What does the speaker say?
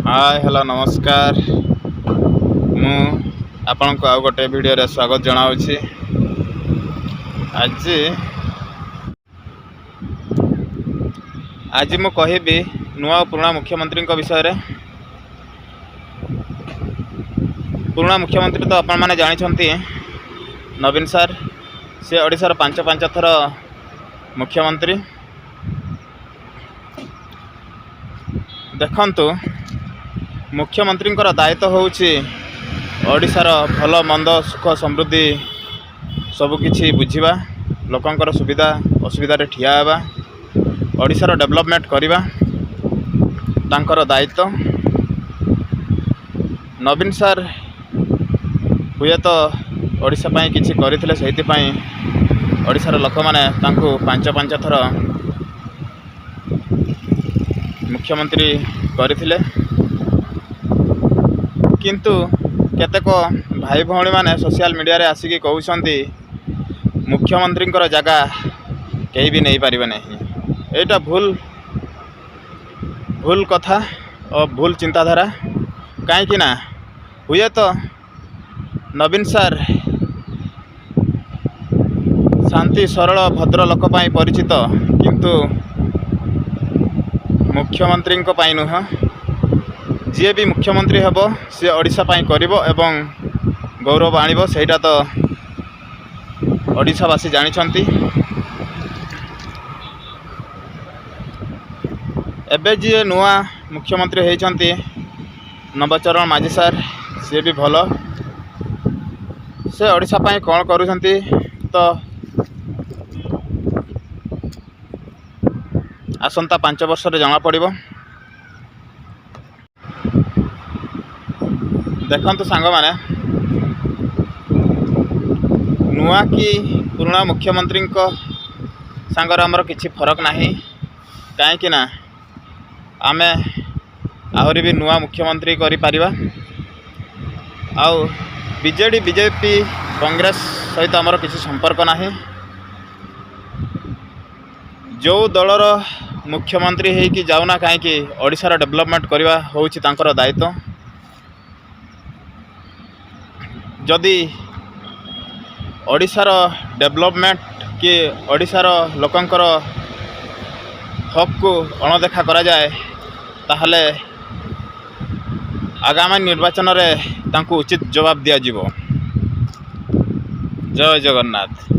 Hi hello नमस्कार। मु आपनको आउ गोटे वीडियो रे स्वागत जनाऊँगी। आज मु कहबी नुआ और पुराना मुख्यमंत्री विषय रे। पुराना मुख्यमंत्री तो आपण माने जानिछंती नवीन सार। से ओडिशार पांच थर मुख्यमंत्री। देखंतु मुख्यमंत्री दायित्व होउछि ओडिशार भल मंद सुख समृद्धि सबकिछि बुझिबा, लोकंकर सुविधा असुविधा रे ठिया हेबा, ओडिशार डेवलपमेंट करिबा तांकर दायित्व। नवीन सार हुए तो ओडिशा पई किछि करिथिले, सेहिति पई ओडिशार लोक माने तांको पांच थर मुख्यमंत्री करिथिले। किंतु केतेक भाई भौणी माने सोशल मीडिया रे आसिकी कहउछंती मुख्यमंत्री जगह कहीं भी नहीं पारिबे नहीं। एटा भूल कथा और भूल चिंताधारा। कहीं ना हुए तो नवीन सार शांति सरल भद्र लोक पाई परिचित, किंतु मुख्यमंत्री पाई नुह। जी भी मुख्यमंत्री हेबो सी ओडिशा पाई करिवो एवं गौरव आनिबो, सेटा तो ओडिशावासी जानिछंती। एबे जी नुआ मुख्यमंत्री होइछंती नवचरण माझी सार, सी भी भल। से ओडिशा पाई कौन करूछंती तो आसंता 5 वर्ष रे जना पड़िबो। देखंतु सांग माने नुआ कि पुराना मुख्यमंत्री सांगर आमर किछि फरक नाही। कहीं ना आमे आहरी भी नुआ मुख्यमंत्री करि परिबा। आउ बीजेडी बीजेपी कांग्रेस सहित आमर किछि संपर्क नाही। जो दलर मुख्यमंत्री है कि जाऊना कहीं ओडिशार डेवलपमेंट करवा होउछि तांकर दायित्व। जदि ओडिशार डेवलपमेंट कि ओडिशार लोकंकर हक को अणदेखा करा जाए ताहले आगामी निर्वाचन रे तांको उचित जवाब दिया जिवो। जय जगन्नाथ।